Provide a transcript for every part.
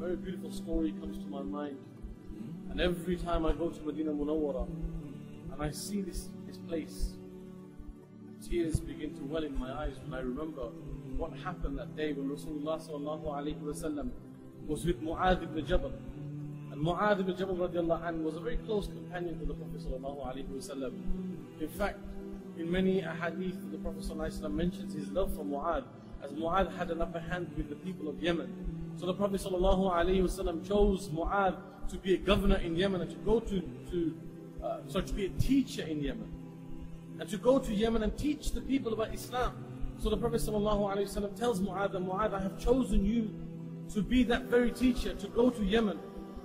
very beautiful story comes to my mind. And every time I go to Medina Munawwara and I see this place, tears begin to well in my eyes when I remember what happened that day when Rasulullah sallallahu alayhi wa sallam was with Moe'ad Ibn Djabal. And Moe'ad Ibn Djabal radiallahu anhu was a very close companion to the Prophet sallallahu alayhi wa sallam. In fact, in many ahadith, the Prophet sallallahu alayhi wa sallam mentions his love for Moe'ad, as Moe'ad had an upper hand with the people of Yemen. So the Prophet sallallahu alayhi wa sallam chose Moe'ad to be a governor in Yemen and to go to be a teacher in Yemen. And to go to Yemen and teach the people about Islam. So the Prophet ﷺ tells Moe'ad, Moe'ad, I have chosen you to be that very teacher, to go to Yemen.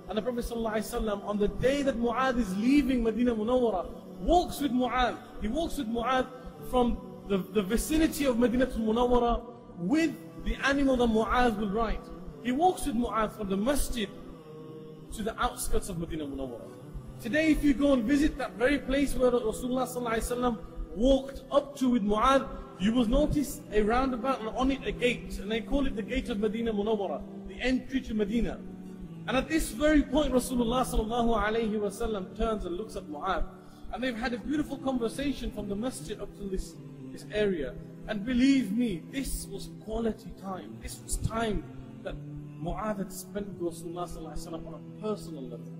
And the Prophet ﷺ, on the day that Moe'ad is leaving Medina Munawwara, walks with Moe'ad. He walks with Moe'ad from the vicinity of Medina Munawwara with the animal that Moe'ad will ride. He walks with Moe'ad from the masjid to the outskirts of Medina Munawwara. Today, if you go and visit that very place where Rasulullah ﷺ walked up to with Moe'ad, you will notice a roundabout and on it a gate. And they call it the gate of Medina Munawwara, the entry to Medina. And at this very point, Rasulullah ﷺ turns and looks at Moe'ad. And they've had a beautiful conversation from the masjid up to this area. And believe me, this was quality time. This was time that Moe'ad had spent with Rasulullah ﷺ on a personal level.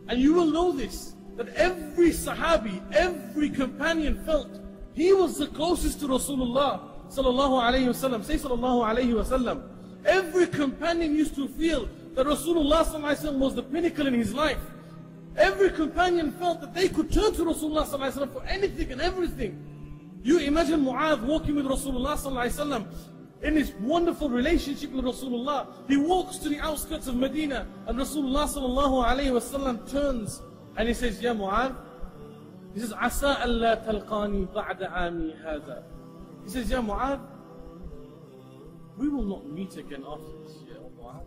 And you will know this, that every sahabi, every companion felt he was the closest to Rasulullah sallallahu alayhi wasallam. Say sallallahu alayhi wasallam. Every companion used to feel that Rasulullah sallallahu alayhi wasallam was the pinnacle in his life. Every companion felt that they could turn to Rasulullah sallallahu alayhi wasallam for anything and everything. You imagine Moe'ad walking with Rasulullah sallallahu alayhi wasallam in his wonderful relationship with Rasulullah. He walks to the outskirts of Medina and Rasulullah sallallahu alayhi wasallam turns and he says, Ya Moe'ad, he says, Asa alla talqani ba'da ami hadha. He says, Ya Moe'ad, we will not meet again after this year, Moe'ad.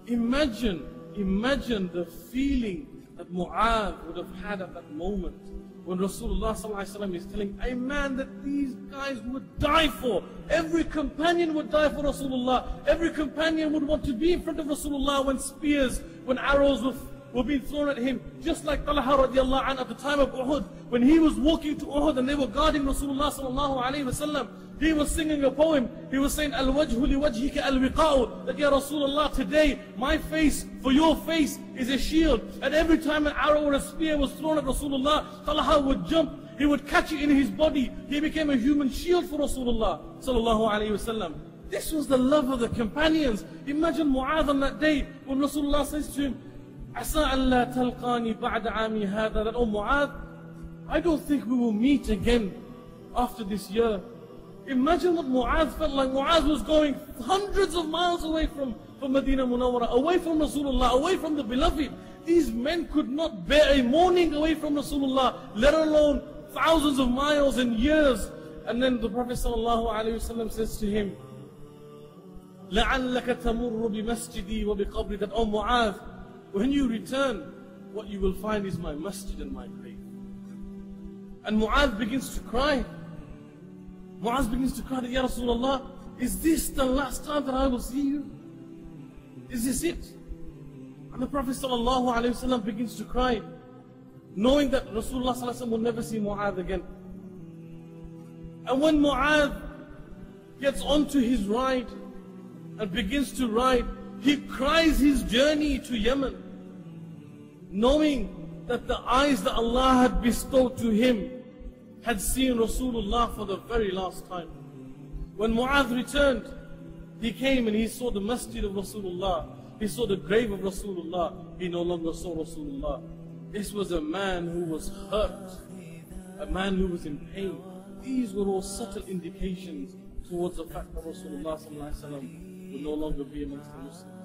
Imagine the feeling that Moe'ad would have had at that moment when Rasulullah ﷺ is telling a man that these guys would die for. Every companion would die for Rasulullah. Every companion would want to be in front of Rasulullah when spears, when arrows were being thrown at him. Just like Talha radiallahu anhu at the time of Uhud, when he was walking to Uhud and they were guarding Rasulullah sallallahu alayhi wa sallam. He was singing a poem. He was saying, Al-wajhu li wajhika al-wiqa'u. That, Ya Rasulullah, today my face for your face is a shield. And every time an arrow or a spear was thrown at Rasulullah, Talha would jump. He would catch it in his body. He became a human shield for Rasulullah sallallahu alayhi wa sallam. This was the love of the companions. Imagine Moe'ad on that day when Rasulullah says to him, Asa alla talqani ba'da ami hadha. That, oh Moe'ad, I don't think we will meet again after this year. Imagine what Moe'ad felt like. Moe'ad was going hundreds of miles away from Medina Munawwara, away from Rasulullah, away from the beloved. These men could not bear a morning away from Rasulullah, let alone thousands of miles and years. And then the Prophet ﷺ says to him, لَعَلَّكَ تَمُرُّ بِمَسْجِدِي وَبِقَبْرِ. That, oh Moe'ad, when you return, what you will find is my masjid and my grave. And Moe'ad begins to cry. Moe'ad begins to cry, Ya Rasulullah, is this the last time that I will see you? Is this it? And the Prophet ﷺ begins to cry, knowing that Rasulullah ﷺ will never see Moe'ad again. And when Moe'ad gets onto his ride and begins to ride, he cries his journey to Yemen, knowing that the eyes that Allah had bestowed to him had seen Rasulullah for the very last time. When Moe'ad returned, he came and he saw the masjid of Rasulullah. He saw the grave of Rasulullah. He no longer saw Rasulullah. This was a man who was hurt, a man who was in pain. These were all subtle indications towards the fact that Rasulullah ﷺ would no longer be amongst the Muslims.